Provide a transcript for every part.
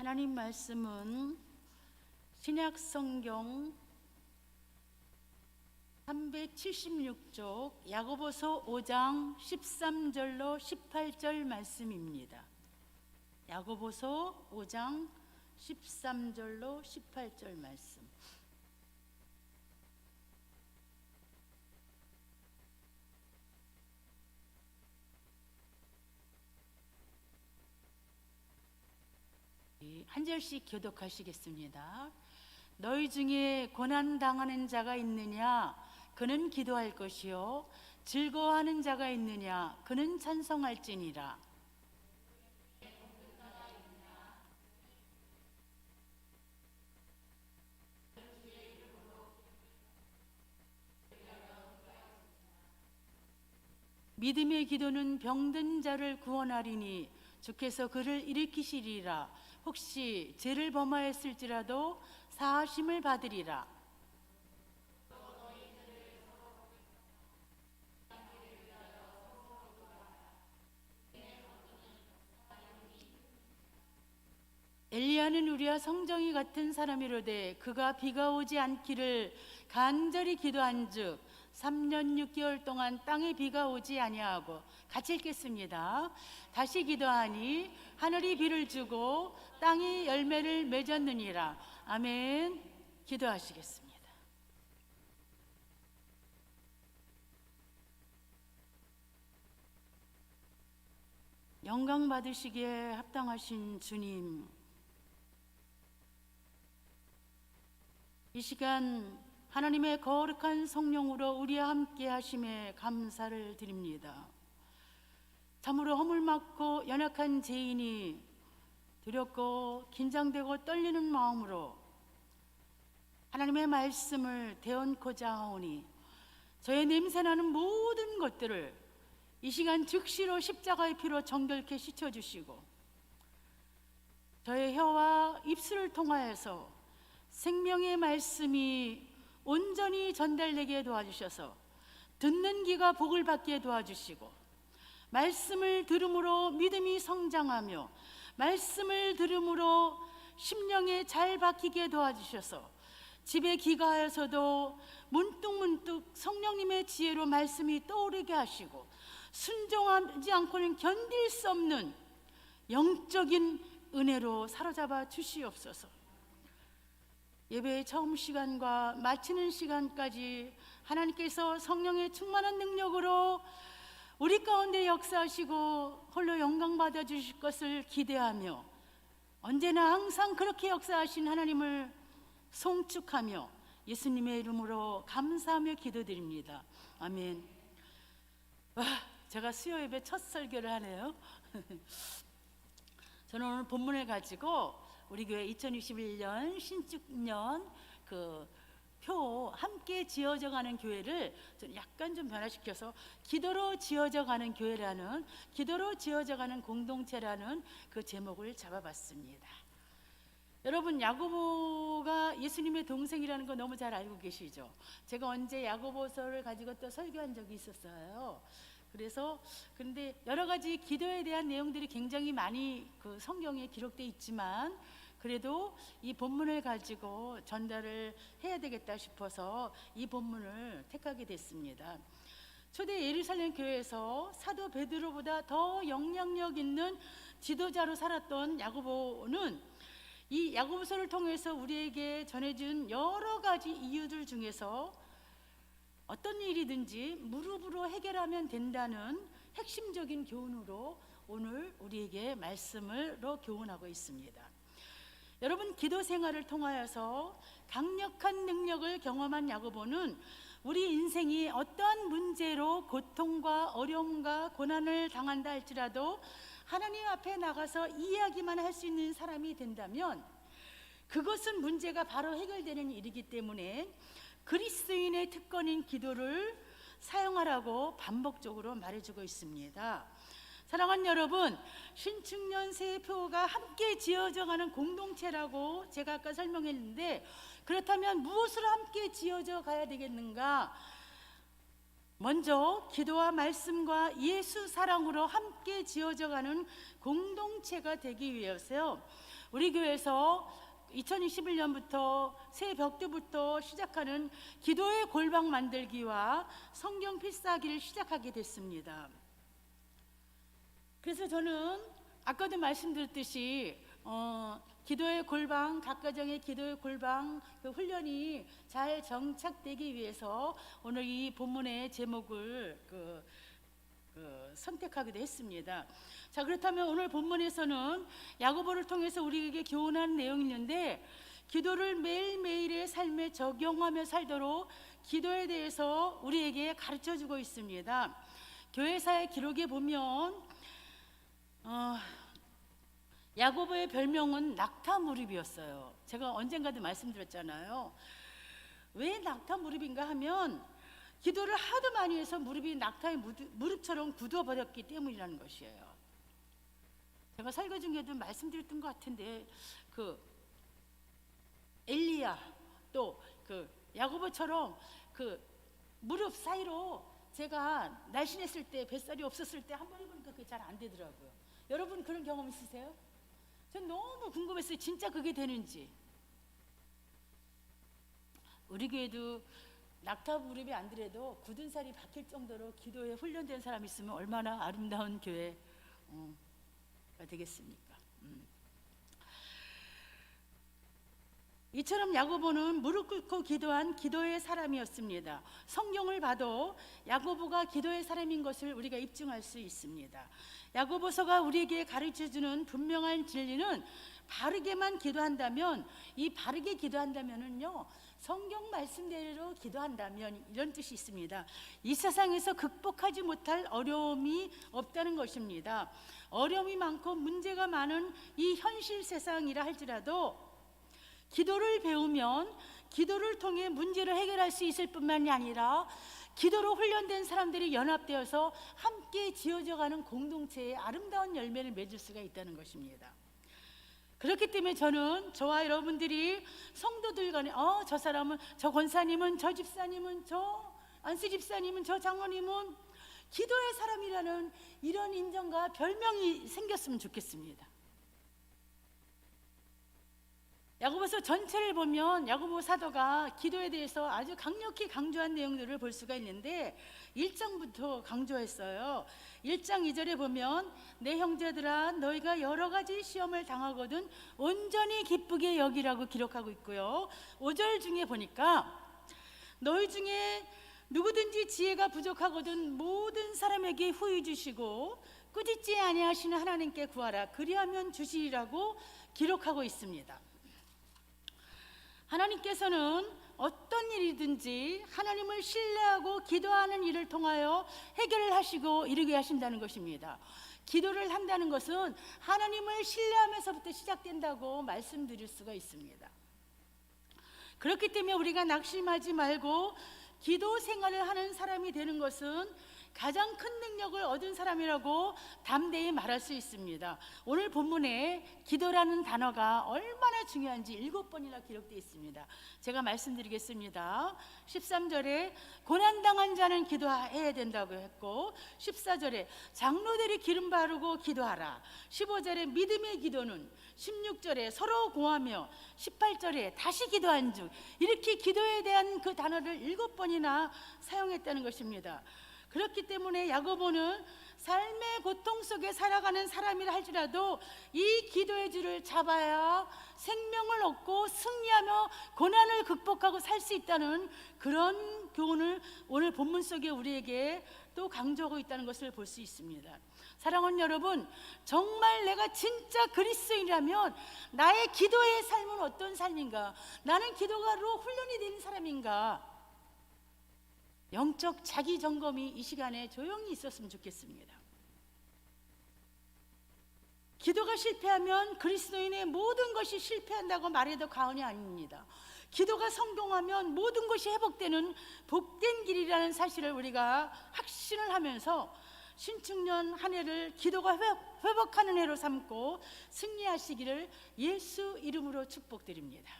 하나님 말씀은 신약 성경 376쪽 야고보서 5장 13절로 18절 말씀입니다. 야고보서 5장 13절로 18절 말씀. 한 절씩 교독하시겠습니다. 너희 중에 고난 당하는 자가 있느냐? 그는 기도할 것이요. 즐거워하는 자가 있느냐? 그는 찬송할지니라. 믿음의 기도는 병든 자를 구원하리니 주께서 그를 일으키시리라. 혹시 죄를 범하였을지라도 사하심을 받으리라. 엘리야는 우리와 성정이 같은 사람이로되 그가 비가 오지 않기를 간절히 기도한즉 3년 6개월 동안 땅에 비가 오지 아니하고. 같이 읽겠습니다. 다시 기도하니 하늘이 비를 주고 땅이 열매를 맺었느니라. 아멘. 기도하시겠습니다. 영광 받으시기에 합당하신 주님, 이 시간 하나님의 거룩한 성령으로 우리와 함께 하심에 감사를 드립니다. 참으로 허물맞고 연약한 죄인이 두렵고 긴장되고 떨리는 마음으로 하나님의 말씀을 대언코자 하오니 저의 냄새나는 모든 것들을 이 시간 즉시로 십자가의 피로 정결케 씻어주시고 저의 혀와 입술을 통하여서 생명의 말씀이 온전히 전달되게 도와주셔서 듣는 귀가 복을 받게 도와주시고 말씀을 들음으로 믿음이 성장하며 말씀을 들음으로 심령에 잘 박히게 도와주셔서 집에 귀가하여서도 문득문득 성령님의 지혜로 말씀이 떠오르게 하시고 순종하지 않고는 견딜 수 없는 영적인 은혜로 사로잡아 주시옵소서. 예배의 처음 시간과 마치는 시간까지 하나님께서 성령의 충만한 능력으로 우리 가운데 역사하시고 홀로 영광 받아 주실 것을 기대하며 언제나 항상 그렇게 역사하신 하나님을 송축하며 예수님의 이름으로 감사하며 기도드립니다. 아멘. 와, 제가 수요 예배 첫 설교를 하네요. 저는 오늘 본문을 가지고 우리 교회 2021년 신축년 표 함께 지어져 가는 교회를 좀 약간 좀 변화시켜서 기도로 지어져 가는 교회라는, 기도로 지어져 가는 공동체라는 그 제목을 잡아봤습니다. 여러분, 야고보가 예수님의 동생이라는 거 너무 잘 알고 계시죠? 제가 언제 야고보서를 가지고 또 설교한 적이 있었어요. 그런데 여러 가지 기도에 대한 내용들이 굉장히 많이 그 성경에 기록되어 있지만 그래도 이 본문을 가지고 전달을 해야 되겠다 싶어서 이 본문을 택하게 됐습니다. 초대 예루살렘 교회에서 사도 베드로보다 더 영향력 있는 지도자로 살았던 야고보는 이 야고보서를 통해서 우리에게 전해준 여러 가지 이유들 중에서 어떤 일이든지 무릎으로 해결하면 된다는 핵심적인 교훈으로 오늘 우리에게 말씀으로 교훈하고 있습니다. 여러분, 기도 생활을 통하여서 강력한 능력을 경험한 야고보는 우리 인생이 어떠한 문제로 고통과 어려움과 고난을 당한다 할지라도 하나님 앞에 나가서 이야기만 할 수 있는 사람이 된다면 그것은 문제가 바로 해결되는 일이기 때문에 그리스도인의 특권인 기도를 사용하라고 반복적으로 말해주고 있습니다. 사랑하는 여러분, 신축년 새표가 함께 지어져가는 공동체라고 제가 아까 설명했는데 그렇다면 무엇으로 함께 지어져 가야 되겠는가? 먼저 기도와 말씀과 예수 사랑으로 함께 지어져가는 공동체가 되기 위해서요, 우리 교회에서 2021년부터 새 벽두부터 시작하는 기도의 골방 만들기와 성경 필사하기를 시작하게 됐습니다. 그래서 저는 아까도 말씀드렸듯이 기도의 골방, 각 가정의 기도의 골방 그 훈련이 잘 정착되기 위해서 오늘 이 본문의 제목을 선택하기도 했습니다. 자, 그렇다면 오늘 본문에서는 야고보를 통해서 우리에게 교훈하는 내용이 있는데, 기도를 매일매일의 삶에 적용하며 살도록 기도에 대해서 우리에게 가르쳐주고 있습니다. 교회사의 기록에 보면 야고보의 별명은 낙타무릎이었어요. 제가 언젠가도 말씀드렸잖아요. 왜 낙타무릎인가 하면 기도를 하도 많이 해서 무릎이 낙타의 무릎처럼 굳어버렸기 때문이라는 것이에요. 제가 설교 중에도 말씀드렸던 것 같은데, 그 엘리야 또 그 야고보처럼 그 무릎 사이로 제가 날씬했을 때, 뱃살이 없었을 때 한 번 해보니까 그게 잘 안 되더라고요. 여러분 그런 경험 있으세요? 전 너무 궁금했어요. 진짜 그게 되는지. 우리 교회도 낙타 무릎이 안 되래도 굳은 살이 박힐 정도로 기도에 훈련된 사람이 있으면 얼마나 아름다운 교회가 되겠습니까? 이처럼 야고보는 무릎 꿇고 기도한 기도의 사람이었습니다. 성경을 봐도 야고보가 기도의 사람인 것을 우리가 입증할 수 있습니다. 야고보서가 우리에게 가르쳐주는 분명한 진리는, 바르게만 기도한다면, 이 바르게 기도한다면은요, 성경 말씀대로 기도한다면 이런 뜻이 있습니다. 이 세상에서 극복하지 못할 어려움이 없다는 것입니다. 어려움이 많고 문제가 많은 이 현실 세상이라 할지라도 기도를 배우면 기도를 통해 문제를 해결할 수 있을 뿐만이 아니라 기도로 훈련된 사람들이 연합되어서 함께 지어져가는 공동체의 아름다운 열매를 맺을 수가 있다는 것입니다. 그렇기 때문에 저는 저와 여러분들이 성도들 간에 저 사람은, 저 권사님은, 저 집사님은, 저 안수 집사님은, 저 장로님은 기도의 사람이라는 이런 인정과 별명이 생겼으면 좋겠습니다. 야고보서 전체를 보면 야고보 사도가 기도에 대해서 아주 강력히 강조한 내용들을 볼 수가 있는데, 1장부터 강조했어요. 1장 2절에 보면 내 형제들아 너희가 여러 가지 시험을 당하거든 온전히 기쁘게 여기라고 기록하고 있고요. 5절 중에 보니까 너희 중에 누구든지 지혜가 부족하거든 모든 사람에게 후히 주시고 꾸짖지 아니하시는 하나님께 구하라 그리하면 주시리라고 기록하고 있습니다. 하나님께서는 어떤 일이든지 하나님을 신뢰하고 기도하는 일을 통하여 해결을 하시고 이루게 하신다는 것입니다. 기도를 한다는 것은 하나님을 신뢰하면서부터 시작된다고 말씀드릴 수가 있습니다. 그렇기 때문에 우리가 낙심하지 말고 기도 생활을 하는 사람이 되는 것은 가장 큰 능력을 얻은 사람이라고 담대히 말할 수 있습니다. 오늘 본문에 기도라는 단어가 얼마나 중요한지 7번이나 기록되어 있습니다. 제가 말씀드리겠습니다. 13절에 고난당한 자는 기도해야 된다고 했고, 14절에 장로들이 기름 바르고 기도하라, 15절에 믿음의 기도는, 16절에 서로 고하며, 18절에 다시 기도한 중, 이렇게 기도에 대한 그 단어를 7번이나 사용했다는 것입니다. 그렇기 때문에 야고보는 삶의 고통 속에 살아가는 사람이라 할지라도 이 기도의 줄을 잡아야 생명을 얻고 승리하며 고난을 극복하고 살 수 있다는 그런 교훈을 오늘 본문 속에 우리에게 또 강조하고 있다는 것을 볼 수 있습니다. 사랑하는 여러분, 정말 내가 진짜 그리스도인이라면 나의 기도의 삶은 어떤 삶인가? 나는 기도가로 훈련이 되는 사람인가? 영적 자기 점검이 이 시간에 조용히 있었으면 좋겠습니다. 기도가 실패하면 그리스도인의 모든 것이 실패한다고 말해도 과언이 아닙니다. 기도가 성공하면 모든 것이 회복되는 복된 길이라는 사실을 우리가 확신을 하면서 신축년 한 해를 기도가 회복하는 해로 삼고 승리하시기를 예수 이름으로 축복드립니다.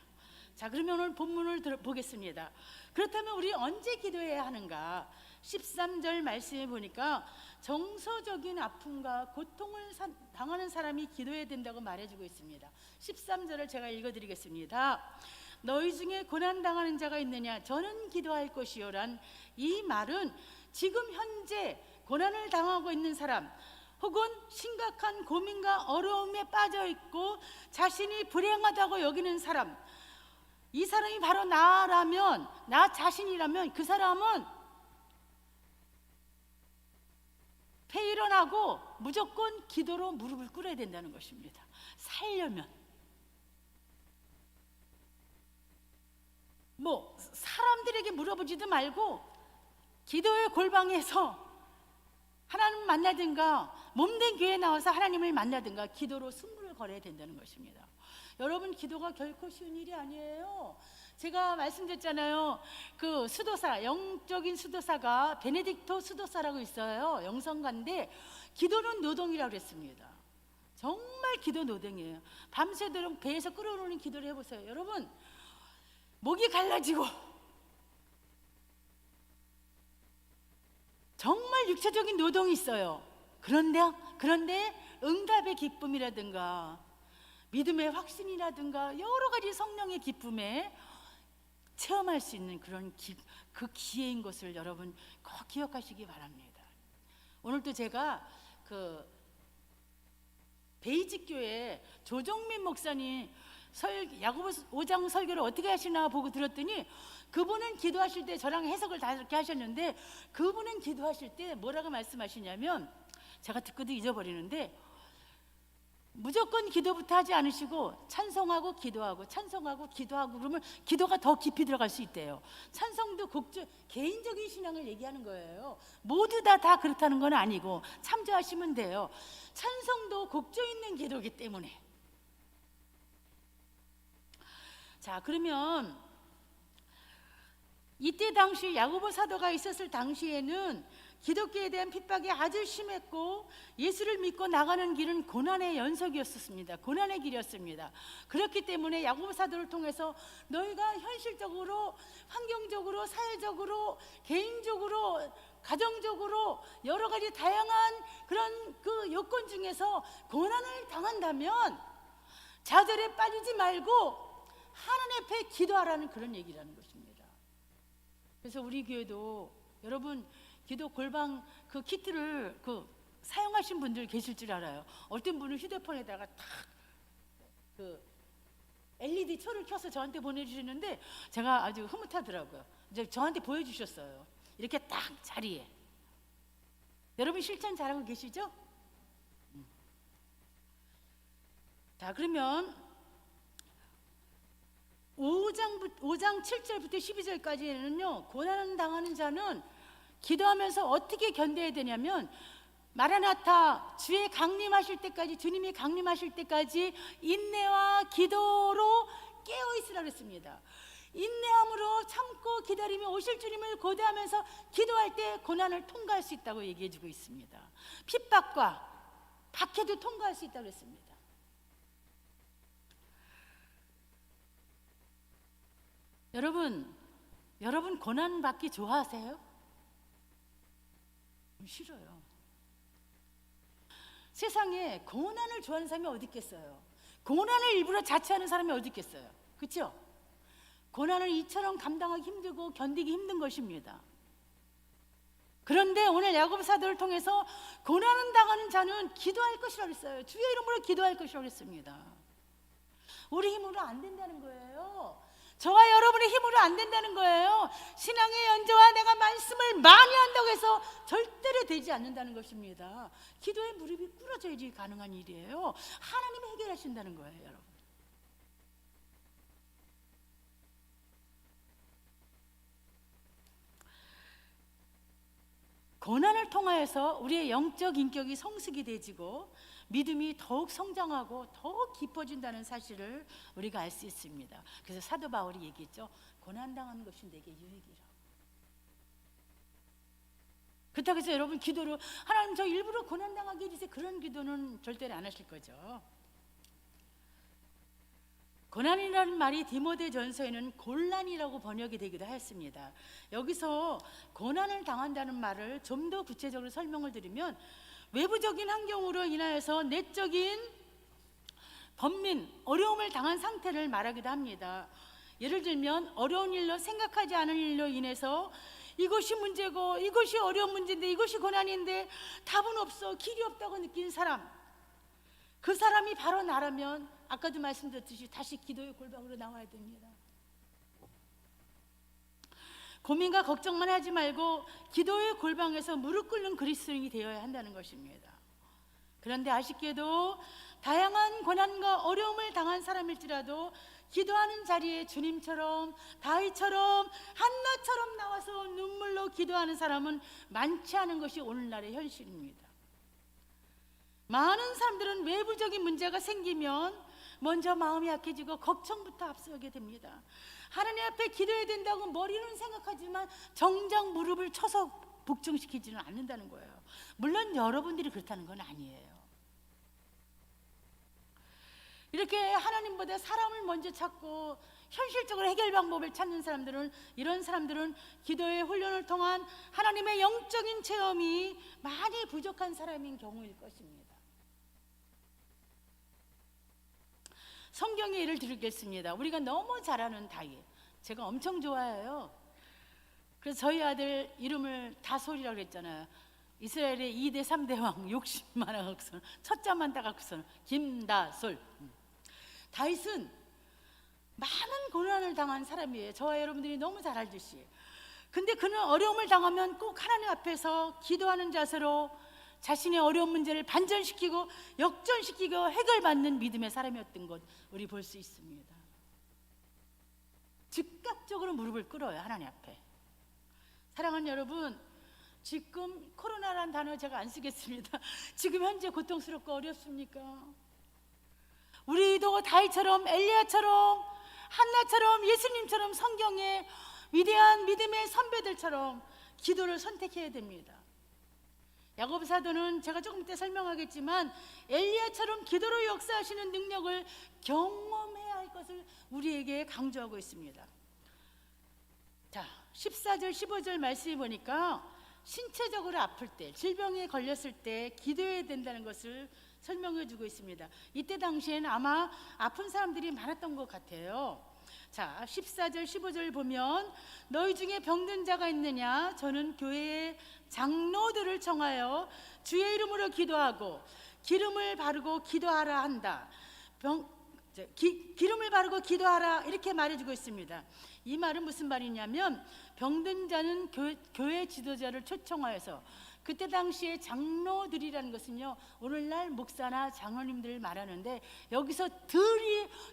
자, 그러면 오늘 본문을 보겠습니다. 그렇다면 우리 언제 기도해야 하는가? 13절 말씀에 보니까 정서적인 아픔과 고통을 당하는 사람이 기도해야 된다고 말해주고 있습니다. 13절을 제가 읽어드리겠습니다. 너희 중에 고난당하는 자가 있느냐? 저는 기도할 것이요란 이 말은 지금 현재 고난을 당하고 있는 사람, 혹은 심각한 고민과 어려움에 빠져 있고 자신이 불행하다고 여기는 사람, 이 사람이 바로 나라면, 나 자신이라면 그 사람은 일어나고 무조건 기도로 무릎을 꿇어야 된다는 것입니다. 살려면 사람들에게 물어보지도 말고 기도의 골방에서 하나님 만나든가 몸된 교회에 나와서 하나님을 만나든가 기도로 승부를 걸어야 된다는 것입니다. 여러분, 기도가 결코 쉬운 일이 아니에요. 제가 말씀드렸잖아요. 그 수도사, 영적인 수도사가 베네딕토 수도사라고 있어요. 영성가인데 기도는 노동이라고 그랬습니다. 정말 기도 노동이에요. 밤새도록 배에서 끓어오르는 기도를 해보세요. 여러분, 목이 갈라지고 정말 육체적인 노동이 있어요. 그런데 응답의 기쁨이라든가 믿음의 확신이라든가 여러 가지 성령의 기쁨에 체험할 수 있는 그런 그 기회인 것을 여러분 꼭 기억하시기 바랍니다. 오늘도 제가 그 베이직 교회 조정민 목사님 야고보 5장 설교를 어떻게 하시나 보고 들었더니 그분은 기도하실 때 저랑 해석을 다 이렇게 하셨는데 그분은 기도하실 때 뭐라고 말씀하시냐면 제가 듣고도 잊어버리는데 무조건 기도부터 하지 않으시고 찬송하고 기도하고 찬송하고 기도하고 그러면 기도가 더 깊이 들어갈 수 있대요. 찬송도 개인적인 신앙을 얘기하는 거예요. 모두 다 그렇다는 건 아니고 참조하시면 돼요. 찬송도 곡조 있는 기도이기 때문에. 자, 그러면 이때 당시 야고보 사도가 있었을 당시에는 기독교에 대한 핍박이 아주 심했고 예수를 믿고 나가는 길은 고난의 연속이었습니다. 고난의 길이었습니다. 그렇기 때문에 야고보 사도를 통해서 너희가 현실적으로, 환경적으로, 사회적으로, 개인적으로, 가정적으로 여러 가지 다양한 그런 그 요건 중에서 고난을 당한다면 좌절에 빠지지 말고 하나님 앞에 기도하라는 그런 얘기라는 것입니다. 그래서 우리 교회도 여러분 기도 골방 그 키트를 사용하신 분들 계실 줄 알아요. 어떤 분은 휴대폰에다가 탁 그 LED 초를 켜서 저한테 보내주시는데 제가 아주 흐뭇하더라고요. 이제 저한테 보여주셨어요. 이렇게 딱 자리에. 여러분 실천 잘하고 계시죠? 자, 그러면 5장 7절부터 12절까지는요 고난 당하는 자는 기도하면서 어떻게 견뎌야 되냐면 마라나타 주의 강림하실 때까지, 주님이 강림하실 때까지 인내와 기도로 깨어있으라 그랬습니다. 인내함으로 참고 기다리며 오실 주님을 고대하면서 기도할 때 고난을 통과할 수 있다고 얘기해주고 있습니다. 핍박과 박해도 통과할 수 있다고 그랬습니다. 여러분 고난 받기 좋아하세요? 싫어요. 세상에 고난을 좋아하는 사람이 어디 있겠어요? 고난을 일부러 자처하는 사람이 어디 있겠어요? 그렇죠? 고난을 이처럼 감당하기 힘들고 견디기 힘든 것입니다. 그런데 오늘 야고보 사도를 통해서 고난을 당하는 자는 기도할 것이라고 했어요. 주의 이름으로 기도할 것이라고 했습니다. 우리 힘으로 안 된다는 거예요. 저와 여러분의 힘으로 안 된다는 거예요. 신앙의 연저와 내가 말씀을 많이 한다고 해서 절대로 되지 않는다는 것입니다. 기도에 무릎이 꿇어져야지 가능한 일이에요. 하나님이 해결하신다는 거예요, 여러분. 고난을 통하여서 우리의 영적 인격이 성숙이 되지고 믿음이 더욱 성장하고 더욱 깊어진다는 사실을 우리가 알 수 있습니다. 그래서 사도 바울이 얘기했죠. 고난당하는 것이 내게 유익이라. 그렇다고 해서 여러분 기도로 하나님 저 일부러 고난당하게 해주세요, 그런 기도는 절대로 안 하실 거죠. 고난이라는 말이 디모데 전서에는 곤란이라고 번역이 되기도 했습니다. 여기서 고난을 당한다는 말을 좀 더 구체적으로 설명을 드리면, 외부적인 환경으로 인하여서 내적인 번민, 어려움을 당한 상태를 말하기도 합니다. 예를 들면 어려운 일로, 생각하지 않은 일로 인해서 이것이 문제고 이것이 어려운 문제인데 이것이 고난인데 답은 없어, 길이 없다고 느낀 사람, 그 사람이 바로 나라면 아까도 말씀드렸듯이 다시 기도의 골방으로 나와야 됩니다. 고민과 걱정만 하지 말고 기도의 골방에서 무릎 꿇는 그리스도인이 되어야 한다는 것입니다. 그런데 아쉽게도 다양한 고난과 어려움을 당한 사람일지라도 기도하는 자리에 주님처럼, 다윗처럼, 한나처럼 나와서 눈물로 기도하는 사람은 많지 않은 것이 오늘날의 현실입니다. 많은 사람들은 외부적인 문제가 생기면 먼저 마음이 약해지고 걱정부터 앞서게 됩니다. 하나님 앞에 기도해야 된다고 머리는 생각하지만 정작 무릎을 쳐서 복종시키지는 않는다는 거예요. 물론 여러분들이 그렇다는 건 아니에요. 이렇게 하나님보다 사람을 먼저 찾고 현실적으로 해결 방법을 찾는 사람들은, 이런 사람들은 기도의 훈련을 통한 하나님의 영적인 체험이 많이 부족한 사람인 경우일 것입니다. 성경의 예를 드리겠습니다. 우리가 너무 잘 아는 다윗, 제가 엄청 좋아해요. 그래서 저희 아들 이름을 다솔이라고 그랬잖아요. 이스라엘의 2대 3대 왕, 욕심 많아갖고서는 첫자만 따갖고서는 김다솔. 다윗은 많은 고난을 당한 사람이에요. 저와 여러분들이 너무 잘 알듯이. 근데 그는 어려움을 당하면 꼭 하나님 앞에서 기도하는 자세로 자신의 어려운 문제를 반전시키고 역전시키고 해결받는 믿음의 사람이었던 것 우리 볼 수 있습니다. 즉각적으로 무릎을 꿇어요, 하나님 앞에. 사랑하는 여러분, 지금 코로나라는 단어 제가 안 쓰겠습니다. 지금 현재 고통스럽고 어렵습니까? 우리도 다윗처럼, 엘리야처럼, 한나처럼, 예수님처럼 성경의 위대한 믿음의 선배들처럼 기도를 선택해야 됩니다. 야고보 사도는 제가 조금 이따 설명하겠지만 엘리야처럼 기도로 역사하시는 능력을 경험해야 할 것을 우리에게 강조하고 있습니다. 자, 14절 15절 말씀해 보니까 신체적으로 아플 때, 질병에 걸렸을 때 기도해야 된다는 것을 설명해 주고 있습니다. 이때 당시에는 아마 아픈 사람들이 많았던 것 같아요. 자, 14절 15절 보면 너희 중에 병든 자가 있느냐? 저는 교회의 장로들을 청하여 주의 이름으로 기도하고 기름을 바르고 기도하라 한다. 기름을 바르고 기도하라 이렇게 말해주고 있습니다. 이 말은 무슨 말이냐면 병든 자는 교회 지도자를 초청하여서, 그때 당시에 장로들이라는 것은요 오늘날 목사나 장로님들을 말하는데 여기서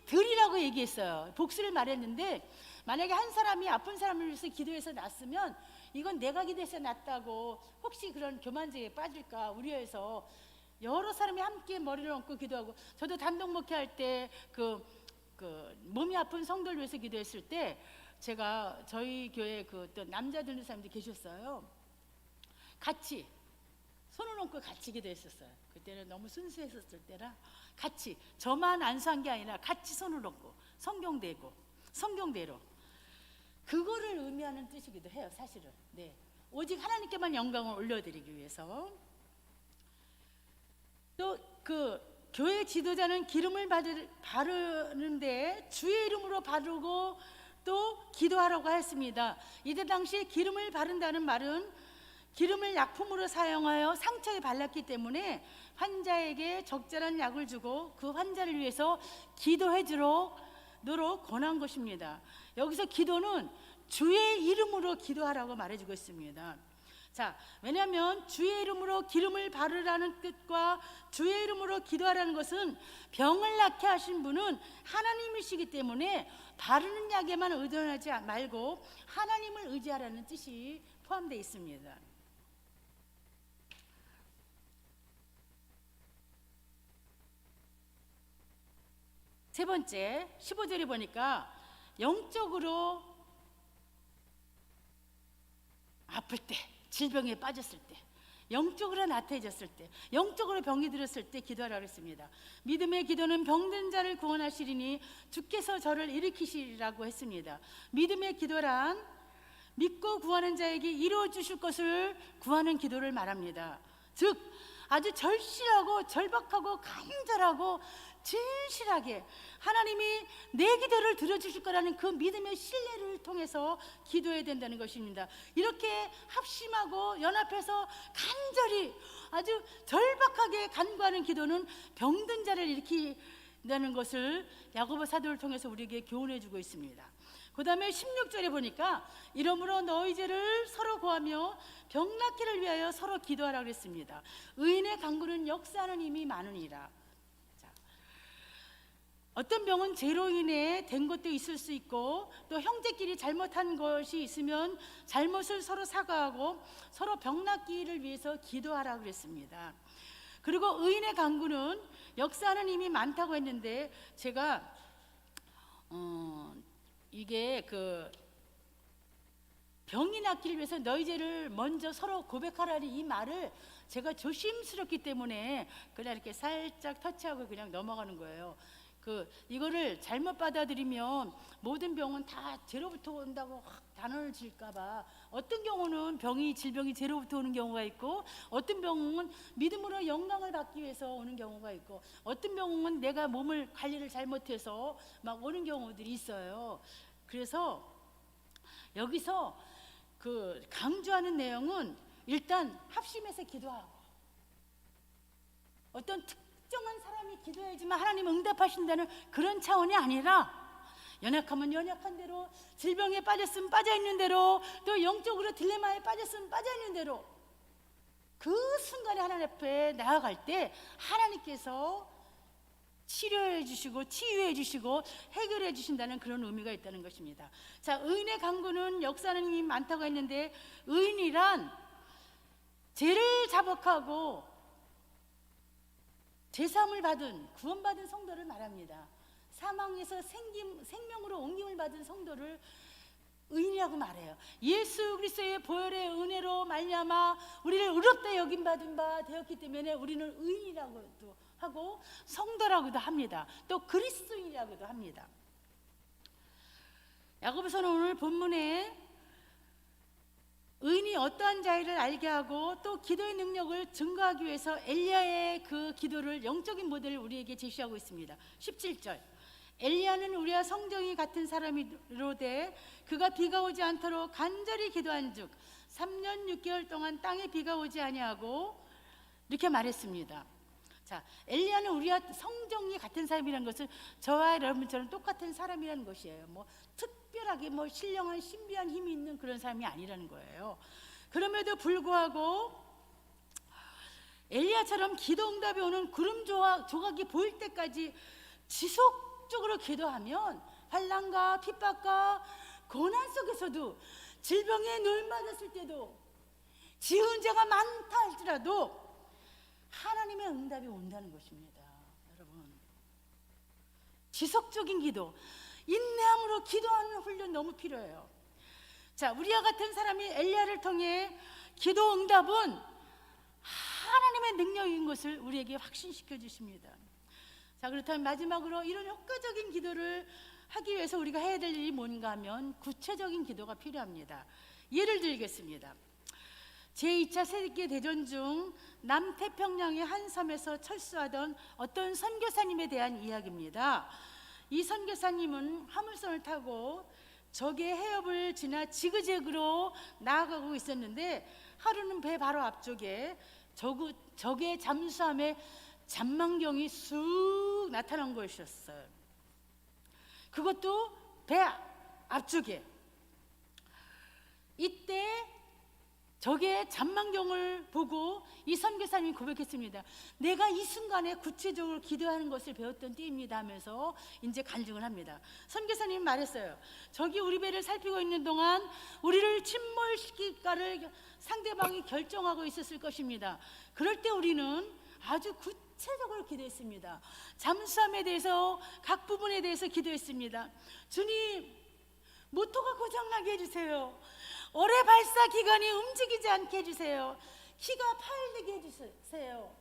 들이라고 얘기했어요. 복수를 말했는데 만약에 한 사람이 아픈 사람을 위해서 기도해서 낫으면 이건 내가 기도해서 낫다고 혹시 그런 교만죄에 빠질까 우려해서 여러 사람이 함께 머리를 얹고 기도하고, 저도 단독 목회할 때 몸이 아픈 성도를 위해서 기도했을 때 제가 저희 교회 또 남자 전도사님들이 계셨어요. 같이 손을 얹고 같이 기도했었어요. 그때는 너무 순수했었을 때라 같이, 저만 안수한 게 아니라 같이 손을 얹고 성경대로 그거를 의미하는 뜻이기도 해요, 사실은. 네, 오직 하나님께만 영광을 올려드리기 위해서. 또 교회 지도자는 기름을 바르는데 주의 이름으로 바르고 또 기도하라고 했습니다. 이때 당시에 기름을 바른다는 말은 기름을 약품으로 사용하여 상처에 발랐기 때문에 환자에게 적절한 약을 주고 그 환자를 위해서 기도해 주도록 권한 것입니다. 여기서 기도는 주의 이름으로 기도하라고 말해주고 있습니다. 자, 왜냐하면 주의 이름으로 기름을 바르라는 뜻과 주의 이름으로 기도하라는 것은 병을 낫게 하신 분은 하나님이시기 때문에 바르는 약에만 의존하지 말고 하나님을 의지하라는 뜻이 포함되어 있습니다. 세 번째 15절에 보니까 영적으로 아플 때, 질병에 빠졌을 때, 영적으로 나태해졌을 때, 영적으로 병이 들었을 때 기도하라고 했습니다. 믿음의 기도는 병든 자를 구원하시리니 주께서 저를 일으키시리라고 했습니다. 믿음의 기도란 믿고 구하는 자에게 이루어 주실 것을 구하는 기도를 말합니다. 즉 아주 절실하고 절박하고 간절하고 진실하게 하나님이 내 기도를 들어주실 거라는 그 믿음의 신뢰를 통해서 기도해야 된다는 것입니다. 이렇게 합심하고 연합해서 간절히 아주 절박하게 간구하는 기도는 병든 자를 일으킨다는 것을 야고보 사도를 통해서 우리에게 교훈해 주고 있습니다. 그 다음에 16절에 보니까 이러므로 너희 죄를 서로 고하며 병 낫기를 위하여 서로 기도하라고 했습니다. 의인의 간구는 역사하는 힘이 많으니라. 자, 어떤 병은 죄로 인해 된 것도 있을 수 있고 또 형제끼리 잘못한 것이 있으면 잘못을 서로 사과하고 서로 병 낫기를 위해서 기도하라고 그랬습니다. 그리고 의인의 간구는 역사하는 힘이 많다고 했는데 제가 이게 그 병이 낫기를 위해서 너희 죄를 먼저 서로 고백하라는 이 말을 제가 조심스럽기 때문에 그냥 이렇게 살짝 터치하고 그냥 넘어가는 거예요. 이거를 잘못 받아들이면 모든 병은 다 죄로부터 온다고 단언을 질까봐 어떤 경우는 질병이 죄로부터 오는 경우가 있고 어떤 병은 믿음으로 영광을 받기 위해서 오는 경우가 있고 어떤 병은 내가 몸을 관리를 잘못해서 막 오는 경우들이 있어요. 그래서 여기서 강조하는 내용은 일단 합심해서 기도하고 어떤 특정한 사람이 기도해야지만 하나님 응답하신다는 그런 차원이 아니라 연약하면 연약한 대로, 질병에 빠졌으면 빠져있는 대로, 또 영적으로 딜레마에 빠졌으면 빠져있는 대로 그 순간에 하나님 앞에 나아갈 때 하나님께서 치료해 주시고 치유해 주시고 해결해 주신다는 그런 의미가 있다는 것입니다. 자, 의인의 간구는 역사하는 힘이 많다고 했는데 의인이란 죄를 자복하고 제사함을 받은 구원받은 성도를 말합니다. 사망에서 생명으로 옮김을 받은 성도를 의인이라고 말해요. 예수 그리스도의 보혈의 은혜로 말미암아 우리를 의롭다 여김 받은 바 되었기 때문에 우리는 의인이라고도 하고 성도라고도 합니다. 또 그리스도인이라고도 합니다. 야고보서는 오늘 본문에 의인이 어떠한 자를 알게 하고 또 기도의 능력을 증거하기 위해서 엘리야의 그 기도를 영적인 모델을 우리에게 제시하고 있습니다. 17절 엘리야는 우리와 성정이 같은 사람이로되 그가 비가 오지 않도록 간절히 기도한즉 3년 6개월 동안 땅에 비가 오지 아니하고 이렇게 말했습니다. 자, 엘리야는 우리와 성정이 같은 사람이라는 것은 저와 여러분처럼 똑같은 사람이라는 것이에요. 특별하게 신령한 신비한 힘이 있는 그런 사람이 아니라는 거예요. 그럼에도 불구하고 엘리야처럼 기도 응답이 오는 구름 조각이 보일 때까지 지속적으로 기도하면 환난과 핍박과 고난 속에서도 질병에 노임받았을 때도 지은 죄가 많다 할지라도 하나님의 응답이 온다는 것입니다. 여러분, 지속적인 기도, 인내함으로 기도하는 훈련 너무 필요해요. 자, 우리와 같은 사람이 엘리야를 통해 기도 응답은 하나님의 능력인 것을 우리에게 확신시켜 주십니다. 자, 그렇다면 마지막으로 이런 효과적인 기도를 하기 위해서 우리가 해야 될 일이 뭔가 하면 구체적인 기도가 필요합니다. 예를 들겠습니다. 제2차 세계대전 중 남태평양의 한 섬에서 철수하던 어떤 선교사님에 대한 이야기입니다. 이 선교사님은 화물선을 타고 적의 해협을 지나 지그재그로 나아가고 있었는데 하루는 배 바로 앞쪽에 적의 잠수함에 잔망경이 쑥 나타난 것이었어요. 그것도 배 앞쪽에. 이때 적의 잔망경을 보고 이 선교사님이 고백했습니다. 내가 이 순간에 구체적으로 기도하는 것을 배웠던 때입니다 하면서 이제 간증을 합니다. 선교사님이 말했어요. 적이 우리 배를 살피고 있는 동안 우리를 침몰시킬까를 상대방이 결정하고 있었을 것입니다. 그럴 때 우리는 아주 구체적으로 기도했습니다. 잠수함에 대해서 각 부분에 대해서 기도했습니다. 주님, 모터가 고장나게 해주세요. 어뢰 발사 기관이 움직이지 않게 해주세요. 키가 파열되게 해주세요.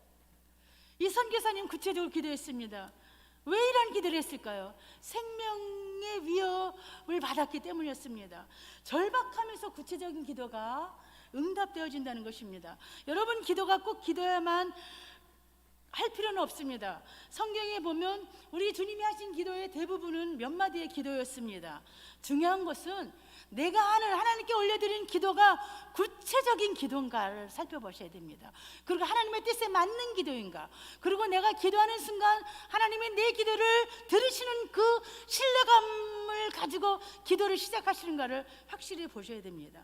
이 선교사님 구체적으로 기도했습니다. 왜 이런 기도를 했을까요? 생명의 위협을 받았기 때문이었습니다. 절박하면서 구체적인 기도가 응답되어진다는 것입니다. 여러분, 기도가 꼭 기도야만 할 필요는 없습니다. 성경에 보면 우리 주님이 하신 기도의 대부분은 몇 마디의 기도였습니다. 중요한 것은 내가 하는 하나님께 올려드린 기도가 구체적인 기도인가를 살펴보셔야 됩니다. 그리고 하나님의 뜻에 맞는 기도인가, 그리고 내가 기도하는 순간 하나님이 내 기도를 들으시는 그 신뢰감을 가지고 기도를 시작하시는가를 확실히 보셔야 됩니다.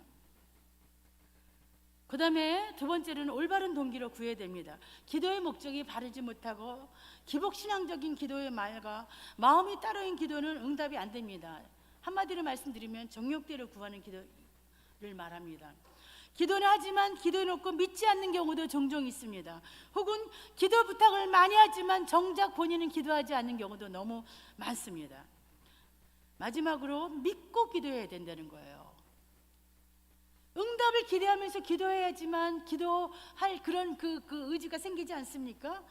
그 다음에 두 번째로는 올바른 동기로 구해야 됩니다. 기도의 목적이 바르지 못하고 기복신앙적인 기도의 말과 마음이 따로인 기도는 응답이 안 됩니다. 한마디로 말씀드리면 정욕대로 구하는 기도를 말합니다. 기도는 하지만 기도해놓고 믿지 않는 경우도 종종 있습니다. 혹은 기도 부탁을 많이 하지만 정작 본인은 기도하지 않는 경우도 너무 많습니다. 마지막으로 믿고 기도해야 된다는 거예요. 응답을 기대하면서 기도해야지만 기도할 그런 그 의지가 생기지 않습니까?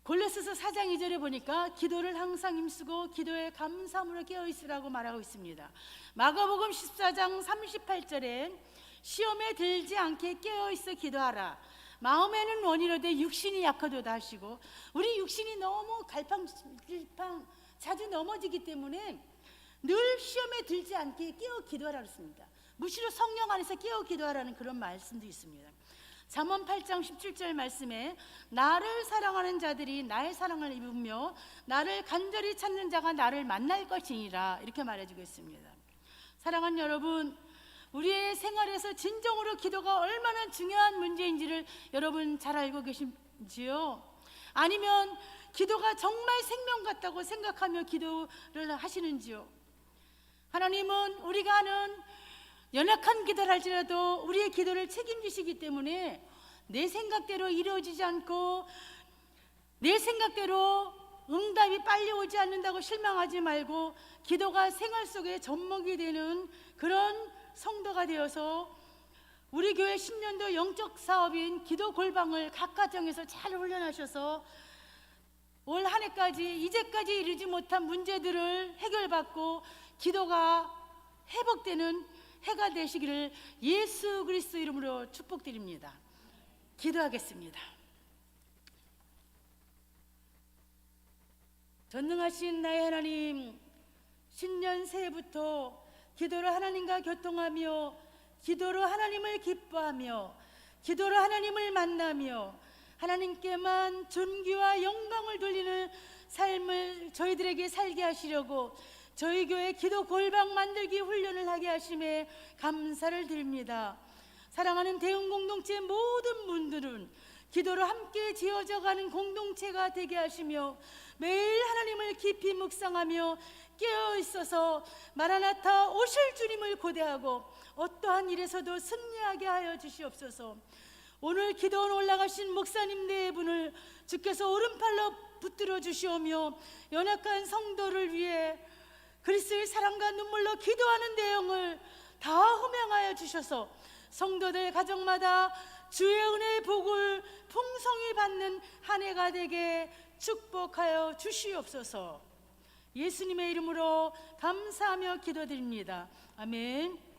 골로새서 4장 2절에 보니까 기도를 항상 힘쓰고 기도에 감사함으로 깨어있으라고 말하고 있습니다. 마가복음 14장 38절에 시험에 들지 않게 깨어있어 기도하라. 마음에는 원이로되 육신이 약하도다 하시고, 우리 육신이 너무 갈팡질팡 자주 넘어지기 때문에 늘 시험에 들지 않게 깨어 기도하라고 했습니다. 무시로 성령 안에서 깨어 기도하라는 그런 말씀도 있습니다. 잠언 8장 17절 말씀에 나를 사랑하는 자들이 나의 사랑을 입으며 나를 간절히 찾는 자가 나를 만날 것이니라, 이렇게 말해주고 있습니다. 사랑하는 여러분, 우리의 생활에서 진정으로 기도가 얼마나 중요한 문제인지를 여러분 잘 알고 계신지요? 아니면 기도가 정말 생명 같다고 생각하며 기도를 하시는지요? 하나님은 우리가 하는 연약한 기도를 할지라도 우리의 기도를 책임지시기 때문에 내 생각대로 이루어지지 않고 내 생각대로 응답이 빨리 오지 않는다고 실망하지 말고 기도가 생활 속에 접목이 되는 그런 성도가 되어서 우리 교회 10년도 영적 사업인 기도 골방을 각 가정에서 잘 훈련하셔서 올 한 해까지 이제까지 이르지 못한 문제들을 해결받고 기도가 회복되는 해가 되시기를 예수 그리스도 이름으로 축복드립니다. 기도하겠습니다. 전능하신 나의 하나님, 신년 새해부터 기도로 하나님과 교통하며 기도로 하나님을 기뻐하며 기도로 하나님을 만나며 하나님께만 존귀와 영광을 돌리는 삶을 저희들에게 살게 하시려고 저희 교회 기도 골방 만들기 훈련을 하게 하심에 감사를 드립니다. 사랑하는 대응 공동체 모든 분들은 기도로 함께 지어져가는 공동체가 되게 하시며 매일 하나님을 깊이 묵상하며 깨어 있어서 마라나타 오실 주님을 고대하고 어떠한 일에서도 승리하게 하여 주시옵소서. 오늘 기도원 올라가신 목사님 네 분을 주께서 오른팔로 붙들어 주시오며 연약한 성도를 위해 그리스도의 사랑과 눈물로 기도하는 내용을 다 호명하여 주셔서 성도들 가정마다 주의 은혜의 복을 풍성히 받는 한 해가 되게 축복하여 주시옵소서. 예수님의 이름으로 감사하며 기도드립니다. 아멘.